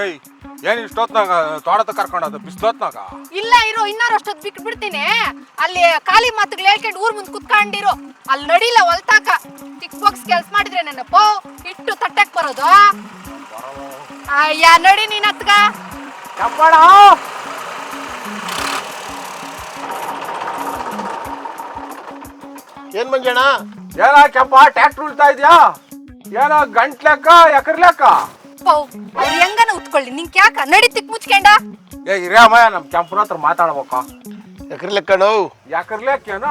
ಏಯ್ ಏನ್ ಇಷ್ಟೊತ್ನಾಗ ತೋಟದ ಕರ್ಕೊಂಡದ ಬಿಸ್ಲೊತ್ನಾಗ ಇಲ್ಲ ಇರೋ ಇನ್ನಾರು ಅಷ್ಟೊತ್ತು ಬಿಟ್ಟು ಬಿಡ್ತೀನಿ. ಅಲ್ಲಿ ಖಾಲಿ ಮಾತುಗಳು ಹೇಳ್ಕೊಂಡು ಊರ್ ಮುಂದ್ ಕುತ್ಕೊಂಡಿರು. ಅಲ್ಲಿ ನಡಿಲ್ಲ ಹೊಲ್ತಾಕ ಟಿಕ್ ಬಾಕ್ಸ್ ಕೆಲ್ಸ ಮಾಡಿದ್ರೆ ನೆನಪ ಇಟ್ಟು ತಟ್ಟಕ್ ಬರೋದು. ಅಯ್ಯ ನಡಿ ನೀನ್ ಹತ್ಗ ಕೆಂಪಣ್ಣ. ಏನ್ ಮಂಜಣ್ಣ? ಏನ ಕೆಂಪ ಟ್ಯಾಕ್ಟರ್ ಉಳ್ತಾ ಇದ್ಯಾ? ಏನ ಗಂಟ್ ಲೆಕ್ಕ ಎಕರ್ ಲೆಕ್ಕ? ಅವ್ರು ಹೆಂಗನ ಉತ್ಕೊಳ್ಳಿ ನಿಂಗೆ ಯಾಕ ನಡಿ ತಿಕ್ ಮುಚ್ಕೊಂಡ. ಏ ಹಿರಿಯಮ್ಮಯ್ಯ ನಮ್ ಕೆಂಪನ ಹತ್ರ ಮಾತಾಡ್ಬೇಕ. ಎಕರೆ ಲೆಕ್ಕಣ ಎಕರ್ ಲೆಕ್ಕೇನ?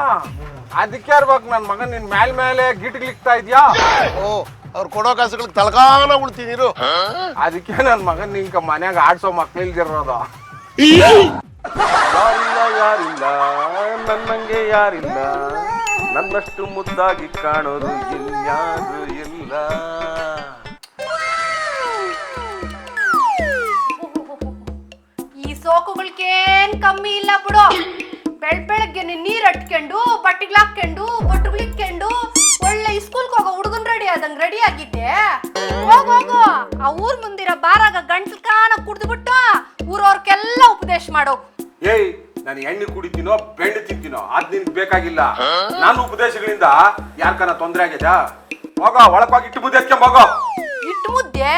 ಅದಕ್ಕೆ ಇರ್ಬೇಕು ನನ್ ಮಗನ್ ನಿನ್ ಮೇಲ್ ಮೇಲೆ ಗಿಟ್ಲಿಕ್ತಾ ಇದ್ಯಾ? ಓ ಅವ್ರು ಕೊಡೋ ಕಾಸುಗಳಿಗೆ ತಲಕಾನ ಉಳ್ತೀನಿರು. ಅದಕ್ಕೆ ನನ್ ಮಗನ್ ನಿಂಕ ಮನ್ಯಾಗ ಆಡ್ಸೋ ಮಕ್ಳಿಲ್ದಿರೋದು. ಯಾರಿಲ್ಲ ಯಾರಿಲ್ಲ ನನ್ನಂಗೆ ಯಾರಿಲ್ಲ, ನನ್ನಷ್ಟು ಮುದ್ದಾಗಿ ಕಾಣೋದು ಇನ್ಯಾರು ಇಲ್ಲ. ಈ ಸೋಕುಗಳಿಗೇನ್ ಕಮ್ಮಿ ಇಲ್ಲ ಬಿಡು. ಬೆಳಗ್ಗೆ ನೀರ್ ಅಟ್ಕೊಂಡು ಬಟ್ಟೆಗಳು ಹಾಕೊಂಡು ಬೊಟ್ಟುಗಳಿಕ್ಕೊಂಡು ಒಳ್ಳೆ ಸ್ಕೂಲ್ಗೆ ಹೋಗೋ ಹುಡುಗನ್ ರೆಡಿ ಆದಂಗ್ ರೆಡಿ ಆಗಿದ್ದೆ. ಹೋಗು ಆ ಊರ್ ಮುಂದಿರೋ ಬಾರಾಗ ಗಂಟ್ಲು ಕಾನ ಕುಡ್ದ್ಬಿಟ್ಟು ಊರವ್ರಿಗೆಲ್ಲ ಉಪದೇಶ ಮಾಡೋಗು. ಏಯ್ ನಾನು ಎಣ್ಣೆ ಕುಡಿತೀನೋ ಬೆಂಡ್ ತಿಂತೀನೋ ಅದ್ ನಿನ್ಗೆ ಬೇಕಾಗಿಲ್ಲ. ನಾನು ಉಪದೇಶಗಳಿಂದ ಯಾರ್ಕನ ತೊಂದ್ರೆ ಆಗ್ಯದ? ಹೋಗ ಒಳಕೋಗಿ ಇಟ್ಟು ಮುದ್ದೆ ಎತ್ಕೊಂಡ್ ಹೋಗೋ. ಇಟ್ಟು ಮುದ್ದೆ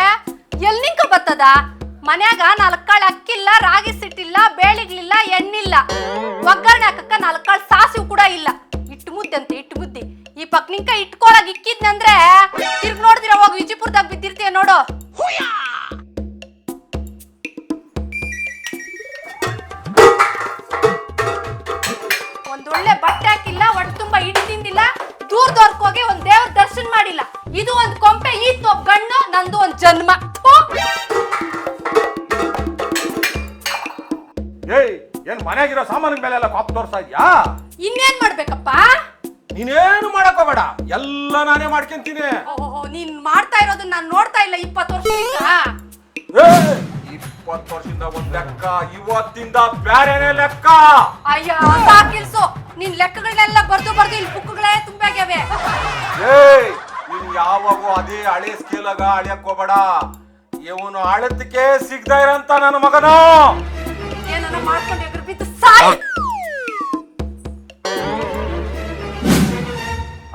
ಎಲ್ ನಿಂಕ ಬರ್ತದ? ಮನ್ಯಾಗ 4 ಕಾಳು ಅಕ್ಕಿಲ್ಲ, ರಾಗಿ ಸಿಟ್ಟಿಲ್ಲ, ಬೇಳಿಗ್ಲಿಲ್ಲ, ಎಣ್ಣಿಲ್ಲ. ಒಗ್ಗರಣೆ ಹಾಕಕ್ಕ 4 ಕಾಳು ಸಾಸಿವೆ ಕೂಡ ಇಲ್ಲ. ಇಟ್ಟು ಮುದ್ದೆ ಅಂತ ಇಟ್ಟು ಮುದ್ದೆ. ಈ ಪಕ್ ನಿಂಕ ಇಟ್ಕೊಳಗ್ ಇಕ್ಕಿದ್ನಂದ್ರೆ ತಿರ್ಗ್ ನೋಡಿದಿರ ಹೋಗಿ ವಿಜಯಪುರದಾಗ ಬಿದ್ದಿರ್ತೀಯ ನೋಡು. ಒಂದೊಳ್ಳೆ ಬಟ್ಟೆ ಹಾಕಿಲ್ಲ, ಹೊಟ್ಟೆ ತುಂಬಾ ಇಟ್ಟು ತಿಂದಿಲ್ಲ, ದೂರದವ್ರಿಗೆ ಹೋಗಿ ಒಂದ್ ದೇವ್ರ ದರ್ಶನ ಮಾಡಿಲ್ಲ. ಇದು ಒಂದ್ ಕೊಂಪೆ, ಈತ್ ಒಬ್ಬ ಗಣ್ಣು, ನಂದು ಒಂದ್ ಜನ್ಮ. ಏಯ್ ಏನ್ ಮನೆಯಾಗಿರೋ ಸಾಮಾನಿನ ಮೇಲೆ ಎಲ್ಲ ಕಾಪ್ ತೋರ್ಸ್ತಾ ಇದ್ಯಾ? ಇನ್ನೇನ್ ಮಾಡ್ಬೇಕಪ್ಪ? ನೀನೇನು ಮಾಡಕ್ ಹೋಗ್ಬೇಡ, ಎಲ್ಲ ನಾನೇ ಮಾಡ್ಕೊಂತೀನಿ. ಓಹೋ ನೀನ್ ಮಾಡ್ತಾ ಇರೋದನ್ನ ನಾನ್ ನೋಡ್ತಾ ಇಲ್ಲ 20 ವರ್ಷದಿಂದ. 20 ವರ್ಷದಿಂದ ಒಂದ್ ಲೆಕ್ಕ, ಇವತ್ತಿಂದ ಬ್ಯಾರೇನೆ ಲೆಕ್ಕ. ಅಯ್ಯ ಸಾಕಿಲ್ಸು, ನಿನ್ ಲೆಕ್ಕಗಳನ್ನೆಲ್ಲ ಬರ್ದು ಇಲ್ಲಿ ಬುಕ್ಗಳೇ ತುಂಬಾಗ್ಯಾವೆ. ಏಯ್ ನೀನ್ ಯಾವಾಗೂ ಅದೇ ಹಳೆ ಸ್ಕೇಲಾಗ ಅಳಿಯಕ್ ಹೋಗ್ಬೇಡ. ಇವನು ಆಳತ್ತಕ್ಕೆ ಸಿಗ್ತಾ ಇರಂತ ನನ್ನ ಮಗನು ಏನನ್ನ ಮಾಡ್ಕೊಂಡು ಎದುರು ಬಿದ್ದು ಸಾಯಿ.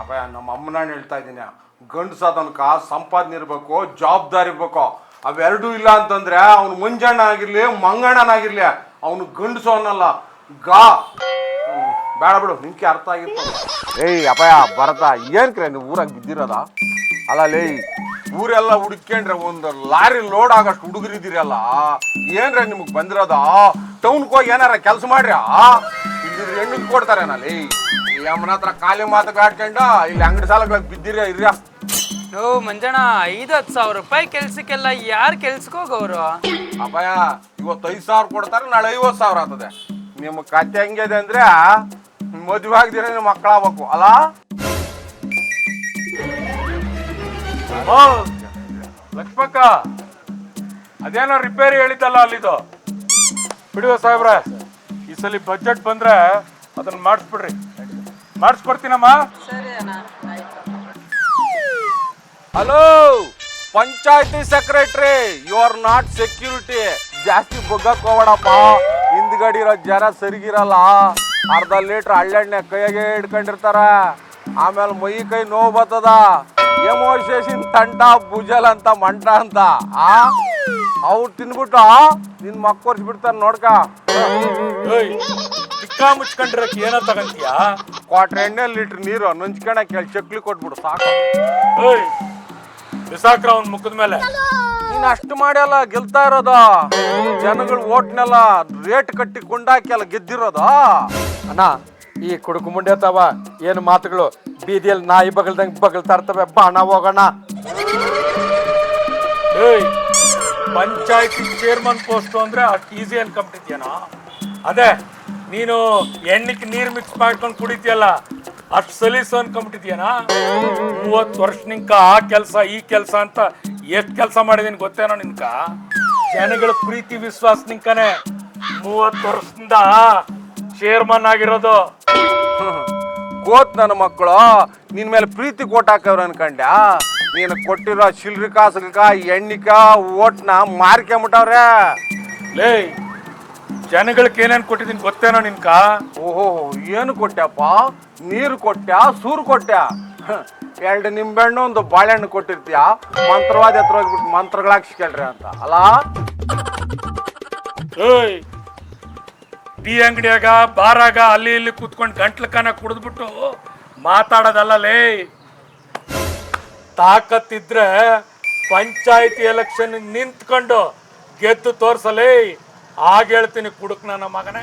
ಅಪ್ಪ ನಮ್ಮ ಅಮ್ಮನ ಹೇಳ್ತಾ ಇದ್ದೀನಿ, ಗಂಡಸ ತನಕ ಸಂಪಾದನೆ ಇರ್ಬೇಕು, ಜವಾಬ್ದಾರಿ ಇರ್ಬೇಕು. ಅವೆರಡೂ ಇಲ್ಲ ಅಂತಂದ್ರೆ ಅವ್ನು ಮುಂಜಾಣ ಆಗಿರ್ಲಿ ಮಂಗಣ್ಣನಾಗಿರ್ಲಿ ಅವನು ಗಂಡಸು ಅನ್ನಲ್ಲ, ಗಾ. ಬೇಡ ಬಿಡು, ನಿಂಕೆ ಅರ್ಥ ಆಗಿತ್ತು. ಏಯ್ ಅಪ್ಪಯ್ಯ ಭರತ, ಏನ್ಕ್ರೆ ನೀವು ಊರಾಗ ಬಿದ್ದಿರೋದ? ಅಲ್ಲ ಲೇ, ಊರೆಲ್ಲ ಹುಡುಕೊಂಡ್ರೆ ಒಂದು ಲಾರಿ ಲೋಡ್ ಆಗಷ್ಟು ಹುಡುಗರಿದ್ದೀರಲ್ಲ, ಏನ್ರ ನಿಮಗ್ ಬಂದಿರೋದ? ಟೌನ್ಗೆ ಹೋಗಿ ಏನಾರ ಕೆಲಸ ಮಾಡ್ರಿ, ಇಲ್ಲಿದ್ರೆ ಹೆಣ್ಣಿಗೆ ಕೊಡ್ತಾರೇನಲ್ಲಿ. ಈ ಅಮ್ಮನ ಹತ್ರ ಖಾಲಿ ಮಾತುಗಾಡ್ಕೊಂಡ ಇಲ್ಲಿ ಅಂಗಡಿ ಸಾಲಗಳಿಗೆ ಬಿದ್ದಿರ ಇರ್ಯ. ಓ ಮಂಜಣ್ಣ, 5-10 ಸಾವಿರ ರೂಪಾಯಿ ಕೆಲ್ಸಕ್ಕೆಲ್ಲ ಯಾರು ಕೆಲ್ಸಕ್ಕೆ ಹೋಗೋರು? ಅಪ್ಪಯ್ಯ ಇವತ್ತು 5,000 ಕೊಡ್ತಾರೆ, ನಾಳೆ 50,000 ಆಗ್ತದೆ. ನಿಮ್ಮ ಕತೆ ಹೆಂಗಿದೆ ಅಂದ್ರೆ ಮದುವೆ ಆಗದಿರ ನಿಮ್ಮ ಮಕ್ಕಳಾಗಬೇಕು ಅಲ್ಲ? ಲಕ್ಷ್ಮಕ್ಕ, ಅದೇನೋ ರಿಪೇರಿ ಹೇಳಿದ್ದಲ್ಲ ಅಲ್ಲಿದು ಬಿಡುವ ಸಾಹೇಬ್ರ. ಈ ಸಲ ಬಜೆಟ್ ಬಂದ್ರೆ ಅದನ್ನ ಮಾಡಿಸ್ಬಿಡ್ರಿ. ಮಾಡಿಸ್ಕೊಡ್ತೀನಮ್ಮ. ಹಲೋ ಪಂಚಾಯತಿ secretary, you are not security. ಜಾಸ್ತಿ ಬಗ್ಗಕ್ ಹೋಗ್ಬೇಡಪ್ಪ, ಹಿಂದ್ಗಡೆ ಇರೋ ಜನ ಸರಿಗಿರಲ್ಲ. ಅರ್ಧ ಲೀಟ್ರ್ ಹಳ್ಳೆಣ್ಣೆ ಕೈಯಾಗೆ ಹಿಡ್ಕೊಂಡಿರ್ತಾರ, ಆಮೇಲೆ ಮೈ ಕೈ ನೋವು ಬರ್ತದ. ಎಮೋಶೇಷನ್ ತಂಟ ಭುಜಲ್ ಅಂತ ಮಂಟ ಅಂತ ಅವ್ರು ತಿನ್ಬಿಟ್ಟು ನಿನ್ ಮಕ್ಕರ್ಸ್ ಬಿಡ್ತಾರ ನೋಡ್ಕ. ಚಿಕ್ಕ ಮುಚ್ಕೊಂಡಿರಕ್ಕೆ ಏನೋ ತಗಂತೀಯಾ? ಕ್ವಾರ್ಟರ್ ಎಣ್ಣೆ ಲೀಟ್ರ್ ನೀರು ನಂಚ್ಕೊಳಕ್ ಹೇಳಿ ಚಕ್ಲಿ ಕೊಟ್ಬಿಡು ಸಾಕು. ಬಿಸಾಕ್ರ ಅವ್ನ ಮುಖದ ಮೇಲೆ. ನೀನ್ ಅಷ್ಟು ಮಾಡ್ಯಲ್ಲ ಗೆಲ್ತಾ ಇರೋದ, ಜನಗಳು ಓಟ್ನೆಲ್ಲ ರೇಟ್ ಕಟ್ಟಿ ಕೊಂಡಾಕಿ ಗೆದ್ದಿರೋದ. ಅಣ್ಣ, ಈ ಕುಡುಕು ಮುಂಡೆತಾವ ಏನು ಮಾತುಗಳು, ಬೀದಿಯಲ್ಲಿ ನಾಯಿ ಬಗಲ್ದಂಗೆ ಬಗಲ್ತಾ ಇರ್ತವೆ. ಬಾಣ ಹೋಗೋಣ. ಪಂಚಾಯತಿ ಚೇರ್ಮನ್ ಪೋಸ್ಟ್ ಅಂದ್ರೆ ಅಷ್ಟು ಈಸಿ ಅನ್ಕೊಂಬಿಟ್ಟಿದ್ಯಾನೋ? ಅದೇ ನೀನು ಎಣ್ಣೆಗೆ ನೀರು ಮಿಕ್ಸ್ ಮಾಡ್ಕೊಂಡು ಕುಡಿತೀಯಲ್ಲ, ಅಷ್ಟು ಸಲೀಸು ಅನ್ಕೊಂಬಿಟ್ಟಿದ್ಯಾನ? 30 ವರ್ಷ ನಿಂಕ ಆ ಕೆಲಸ ಈ ಕೆಲಸ ಅಂತ ಎಷ್ಟು ಕೆಲಸ ಮಾಡಿದೀನಿ ಗೊತ್ತೇನೋ ನಿನ್ಕ? ಜನಗಳ ಪ್ರೀತಿ ವಿಶ್ವಾಸ ನಿಂಕನೆ 30 ವರ್ಷದಿಂದ ಚೇರ್ಮನ್ ಆಗಿರೋದು. ಕೋತ್ ನನ್ನ ಮಕ್ಕಳು ನಿನ್ ಮೇಲೆ ಪ್ರೀತಿ ಕೋಟ್ ಹಾಕವ್ರ ಅನ್ಕಂಡ್ಯಾ? ನೀನು ಕೊಟ್ಟಿರೋ ಚಿಲ್ರಿ ಕಾಸಕ ಎಣ್ಣಿಕ ಓಟ್ನ ಮಾರ್ಕೊಂಬಿಟ್ಟವ್ರೆ. ಲೇ ಜನಗಳಿಗೆ ಏನೇನು ಕೊಟ್ಟಿದ್ದೀನಿ ಗೊತ್ತೇನೋ ನಿನ್ಕ? ಓಹೋ, ಏನು ಕೊಟ್ಟ್ಯಪ್ಪ? ನೀರು ಕೊಟ್ಟ್ಯಾ, ಸೂರು ಕೊಟ್ಟ್ಯಾ? 2 ನಿಂಬೆಹಣ್ಣು, 1 ಬಾಳೆಹಣ್ಣು ಕೊಟ್ಟಿರ್ತೀಯ. ಮಂತ್ರವಾದ ಹತ್ರ ಹೋಗ್ಬಿಟ್ಟು ಮಂತ್ರಗಳಾಕ್ಸ್ಕೊಳ್ರಿ ಅಂತ ಅಲ್ಲ? ಏಯ್, ಟೀ ಅಂಗಡಿಯಾಗ ಬಾರಾಗ ಅಲ್ಲಿ ಇಲ್ಲಿ ಕೂತ್ಕೊಂಡು ಗಂಟ್ಲಕನ ಕುಡಿದ್ಬಿಟ್ಟು ಮಾತಾಡೋದಲ್ಲ ಲೇ. ತಾಕತ್ತಿದ್ರೆ ಪಂಚಾಯತಿ ಎಲೆಕ್ಷನ್ ನಿಂತ್ಕೊಂಡು ಗೆದ್ದು ತೋರ್ಸಲೇ. ಆಗ ಹೇಳ್ತೀನಿ ಕುಡುಕ್ ನನ್ನ ಮಗನೇ.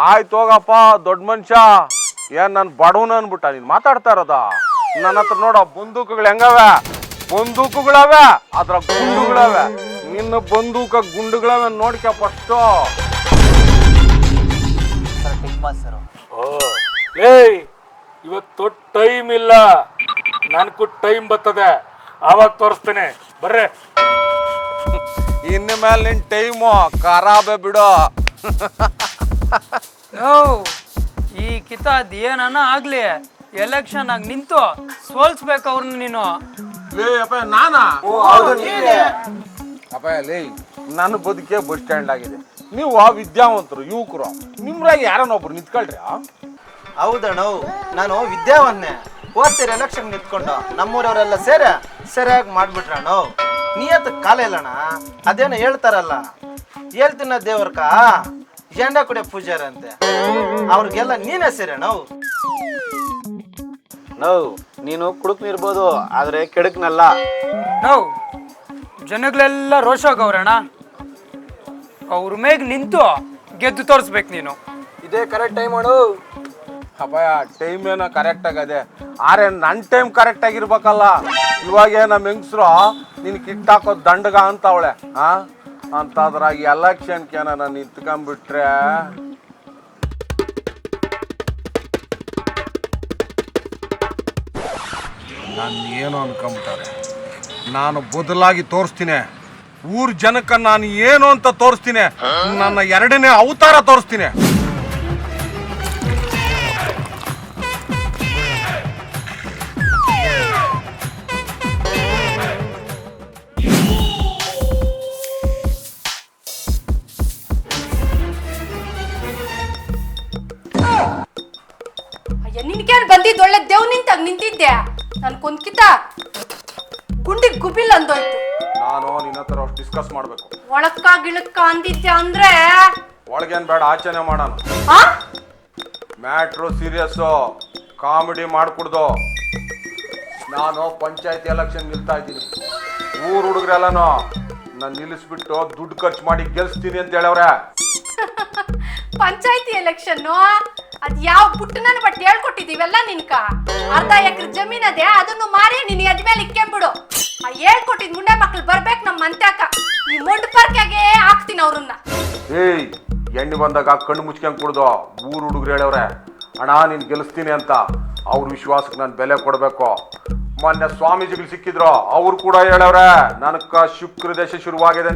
ಆಯ್ತು ಹೋಗಪ್ಪ ದೊಡ್ಡ ಮನುಷ್ಯ. ಏನ್ ನನ್ ಬಡವನ ಅನ್ಬಿಟ್ಟ ನೀನ್ ಮಾತಾಡ್ತಾ ಇರೋದ? ನನ್ನ ಹತ್ರ ನೋಡ ಬಂದೂಕುಗಳು ಹೆಂಗವೆ? ಬಂದೂಕುಗಳವೆ, ಅದ್ರ ಗುಂಡುಗಳವೆ. ನಿನ್ನ ಬಂದೂಕ ಗುಂಡುಗಳವೆ ನೋಡ್ಕ ಫಸ್ಟು. ಏಯ್, ಇವತ್ತು ಟೈಮ್ ಇಲ್ಲ, ನನ್ಗೂ ಟೈಮ್ ಬರ್ತದೆ, ಆವಾಗ ತೋರಿಸ್ತೇನೆ. ಬರ್ರೆ. ಇನ್ನು ಮೇಲೆ ನಿನ್ ಟೈಮು ಖರಾಬೆ ಬಿಡು. ನೋ ಈ ಕಿತ ಅದೇನ ಆಗ್ಲಿ ಎಲೆಕ್ಷನ್ ಆಗಿ ನಿಂತು ಸೋಲ್ಸ್ಬೇಕು ಅವ್ರನ್ನ ನೀನು. ಲೇ ಅಪ್ಪ ನಾನಾ? ಅಪ್ಪ ಲೇ, ನನ್ನ ಬದುಕೆ ಬಸ್ ಸ್ಟ್ಯಾಂಡ್ ಆಗಿದೆ. ನೀವು ವಿದ್ಯಾವಂತರು ಯುವಕರು, ನಿಮ್ರಾಗ ಯಾರನ್ನೊಬ್ರು ನಿಂತ್ಕೊಳ್ರಿ. ಹೌದಣ್ಣ, ನಾನು ವಿದ್ಯಾವಂತನೆ. ಹೋಗ್ತೀರಿ ಎಲೆಕ್ಷನ್ ನಿಂತ್ಕೊಂಡು ನಮ್ಮೂರವರೆಲ್ಲ ಸರಿಯಾಗಿ ಮಾಡ್ಬಿಟ್ರಣ್ಣ. ನಿಯತ್ ಕಾಲ ಇಲ್ಲಣ್ಣ. ಅದೇನೋ ಹೇಳ್ತಾರಲ್ಲ, ಹೇಳ್ತಿನ ದೇವ್ರಕ ಜೆಂಡ ಕುಡಿಯ ಪೂಜಾರ ಅಂತೆ. ಅವ್ರಿಗೆಲ್ಲ ನೀನೇ ಸೇರಣ್ಣ. ನೀನು ಕುಡುಕ್ನಿರ್ಬೋದು, ಆದ್ರೆ ಕೆಡಕ್ನಲ್ಲ. ನೋ ಜನಗಳೆಲ್ಲ ರೋಷಾಗವ್ರಣ. ಅವ್ರ ಮೇಗ್ ನಿಂತು ಗೆದ್ದು ತೋರಿಸ್ಬೇಕು ನೀನು. ಇದೇ ಕರೆಕ್ಟ್ ಟೈಮ್ ಅಣ್ಣ. ಅಪ್ಪಯ್ಯ ಟೈಮ್ ಏನೋ ಕರೆಕ್ಟ್ ಆಗದೆ, ಆದ್ರೆ ನನ್ನ ಟೈಮ್ ಕರೆಕ್ಟ್ ಆಗಿರ್ಬೇಕಲ್ಲ. ಇವಾಗ ನಮ್ಮ ಹೆಂಗಸ್ರು ನಿನ್ ಕಿತ್ತಾಕೋ ದಂಡಗ ಅಂತವಳೆ ಅಂತಾದ್ರಾಗ ಎಲೆಕ್ಷನ್ಗೆ ಏನಾರ ನಿಂತ್ಕೊಂಡ್ಬಿಟ್ರೆ ನಾನು ಏನು ಅನ್ಕೊಂಬಿಟ್ಟಾರೆ. ನಾನು ಬದಲಾಗಿ ತೋರಿಸ್ತೀನಿ. ಊರ್ ಜನಕ್ಕ ನಾನು ಏನು ಅಂತ ತೋರಿಸ್ತೀನಿ. ನನ್ನ 2ನೇ ಅವತಾರ ತೋರಿಸ್ತೀನಿ. ನಿನ್ಗೇನು ಬಂದಿದ್ದು? ಒಳ್ಳೆ ದೇವ್ ನಿಂತಾಗ ನಿಂತಿದ್ದೆ. ನನ್ ಕುಂತ್ಕಿತ ಗುಂಡಿಗೆ ಗುಬಿಲ್ ಅಂದೋಯ್ತು. ನಾನು ನಿನ್ನ ಹತ್ರ ಅಷ್ಟು ಡಿಸ್ಕಸ್ ಮಾಡ್ಬೇಕು. ಒಳಕ್ಕ ಗಿಳಕ್ಕ ಅಂದಿದ್ದೆ ಅಂದ್ರೆ ಒಳಗೇನ್ ಬೇಡ, ಆಚೆನೆ ಮಾಡೋಣ. ಮ್ಯಾಟ್ರು ಸೀರಿಯಸ್ಸು, ಕಾಮಿಡಿ ಮಾಡ್ಕೊಡ್ದು. ನಾನು ಪಂಚಾಯತಿ ಎಲೆಕ್ಷನ್ ನಿಲ್ತಾ ಇದ್ದೀನಿ. ಊರ್ ಹುಡುಗ್ರೆಲ್ಲನೂ ನಾನು ನಿಲ್ಲಿಸ್ಬಿಟ್ಟು ದುಡ್ಡು ಖರ್ಚು ಮಾಡಿ ಗೆಲ್ಸ್ತೀನಿ ಅಂತ ಹೇಳವ್ರೆ. ಪಂಚಾಯತಿ ಎಲೆಕ್ಷನ್ ಅದ್ ಯಾವ ಪುಟ್ಟನ ಬಟ್ ಹೇಳ್ಕೊಟ್ಟಿದೀವಲ್ಲ ನಿನ್ಕ. ಅರ್ಧ ಎಕರೆ ಜಮೀನ್ ಅದೇ, ಅದನ್ನು ಮಾರಿ ನೀನ್ ಎದ್ಮೇಲೆ ಇಕ್ಕೆಂಬಿಡು. ಆ ಹೇಳ್ಕೊಟ್ಟಿದ್ ಮುಂಡೆ ಮಕ್ಳು ಬರ್ಬೇಕು ನಮ್ಮ ಮಂತ್ಯಾಕ. ಈ ಮೊಂಡು ಪರ್ಕೆಗೆ ಹಾಕ್ತೀನಿ ಅವ್ರನ್ನ. ಏಯ್, ಎಣ್ಣೆ ಬಂದಾಗ ಕಣ್ಣು ಮುಚ್ಕೊಂಡ್ ಕುಡ್ದು ಊರ್ ಹುಡುಗ್ರು ಹೇಳವ್ರೆ ಅಣ್ಣ ನೀನ್ ಗೆಲ್ಲಿಸ್ತೀನಿ ಅಂತ. ಅವ್ರ ವಿಶ್ವಾಸಕ್ಕೆ ನಾನು ಬೆಲೆ ಕೊಡ್ಬೇಕು. ಮೊನ್ನೆ ಸ್ವಾಮೀಜಿಗಳು ಸಿಕ್ಕಿದ್ರು, ಅವ್ರು ಕೂಡ ಹೇಳವ್ರೆ ನನಕ ಶುಕ್ರ ದಶೆ ಶುರುವಾಗಿದೆ.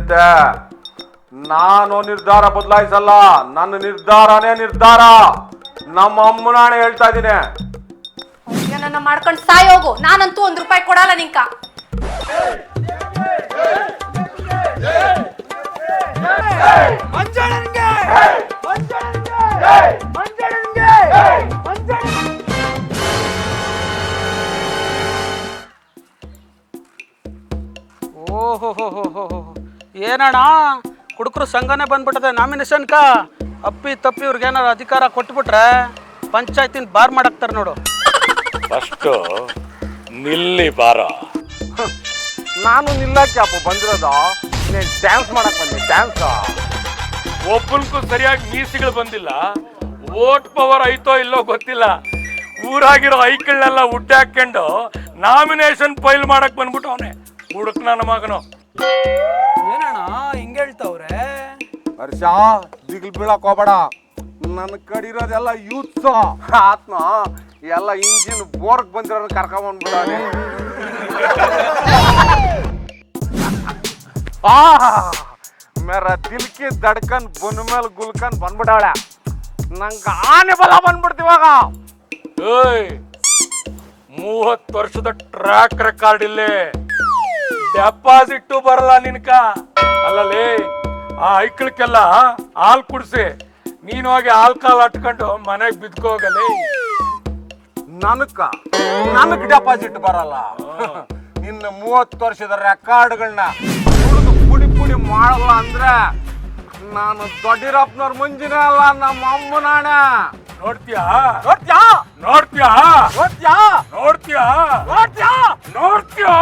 ನಾನು ನಿರ್ಧಾರ ಬದಲಾಯಿಸಲ್ಲ, ನನ್ನ ನಿರ್ಧಾರನೇ ನಿರ್ಧಾರ. ನಮ್ಮ ಅಮ್ಮನಾಣೆ ಹೇಳ್ತಾ ಇದ್ದೀನಿ. ನನ್ನ ಮಾಡ್ಕೊಂಡು ಸಾಯೋಗು. ನಾನಂತೂ 1 ರೂಪಾಯಿ ಕೊಡಲ್ಲ ನಿಂಕ. ಓಹೋ ಏನಣ್ಣ, ಕುಡುಕರು ಸಂಘನೇ ಬಂದ್ಬಿಟ್ಟದೆ ನಾಮಿನೇಷನ್ಕ. ಅಪ್ಪಿ ತಪ್ಪಿ ಇವ್ರಿಗೇನಾರು ಅಧಿಕಾರ ಕೊಟ್ಬಿಟ್ರೆ ಪಂಚಾಯತಿನ ಬಾರ್ ಮಾಡಾಕ್ತಾರೆ ನೋಡು. ಫಸ್ಟು ನಿಲ್ಲಿ ಬಾರ. ನಾನು ನಿಲ್ಲಕ್ಕೆ ಅಪ್ಪ ಬಂದಿರೋದು, ನೀನು ಡ್ಯಾನ್ಸ್ ಮಾಡಕ್ ಬಂದೆ. ಡ್ಯಾನ್ಸ್ ಒಬ್ಬನಿಗೂ ಸರಿಯಾಗಿ ಮೀಸಿಗಳು ಬಂದಿಲ್ಲ. ವೋಟ್ ಪವರ್ ಐತೋ ಇಲ್ಲೋ ಗೊತ್ತಿಲ್ಲ. ಊರಾಗಿರೋ ಐಕಳ್ನೆಲ್ಲ ಉಡ್ಡೆ ಹಾಕೊಂಡು ನಾಮಿನೇಷನ್ ಫೈಲ್ ಮಾಡಕ್ ಬಂದ್ಬಿಟ್ಟು ಅವನೇ ಹುಡುಕ್ ನನ್ನ ಮಗನು. ಏನಣ್ಣ ಹಿಂಗೆ ಹೇಳ್ತಾವ್ರೆ? ಹರ್ಷ, ದಿಗ್ಲ್ ಬೀಳಕ್ ಹೋಗ್ಬೇಡ. ನನ್ನ ಕಡಿರೋದೆಲ್ಲ ಯೂತ್ಸ್ ಆತ್ಮ ಎಲ್ಲ ಇಂಜಿನ್ ಬೋರ್ಗ್ ಬಂದಿರೋ ಕರ್ಕೊಂಡ್ಬಂದ್ಬಿಡೋನೆ. ಮೇರ ದಿಲ್ಕಿ ದಡ್ಕನ್ ಬನ್ ಮೇಲೆ ಗುಲ್ಕನ್ ಬಂದ್ಬಿಡವಳೆ. ನಂಗೆ ಆನೆ ಬಲ ಬಂದ್ಬಿಡ್ತಿವಾಗ. ಏಯ್, 30 ವರ್ಷದ ಟ್ರ್ಯಾಕ್ ರೆಕಾರ್ಡ್ ಇಲ್ಲೇ ಡೆಪಾಸಿಟ್ ಬರಲ್ಲ ನಿನ್ಕ ಅಲ್ಲಲೇ ಆ ಐಕ್ಳಕ್ಕೆಲ್ಲ ಹಾಲ್ ಕುಡ್ಸಿ ನೀನು ಹೋಗಿ ಆಲ್ಕಾಲ್ ಅಟ್ಕೊಂಡು ಮನೆಗ್ ಬಿದ್ಕೋಗಲೇ ನನಗ್ ಡೆಪಾಸಿಟ್ ಬರಲ್ಲ ಇನ್ನು 30 ವರ್ಷದ ರೆಕಾರ್ಡ್ಗಳನ್ನ ಪುಡಿ ಪುಡಿ ಮಾಡಲ್ಲ ಅಂದ್ರೆ ನಾನು ದೊಡ್ಡಿರಪ್ಪನವ್ರ ಮುಂಜಿನೇ ಅಲ್ಲ ನಮ್ಮ ಅಮ್ಮನಾಣ ನೋಡ್ತೀಯಾ ನೋಡ್ತ್ಯಾ ನೋಡ್ತೀಯಾ ನೋಡ್ತ್ಯಾ ನೋಡ್ತೀಯಾ ನೋಡ್ತ್ಯಾ ನೋಡ್ತೀಯಾ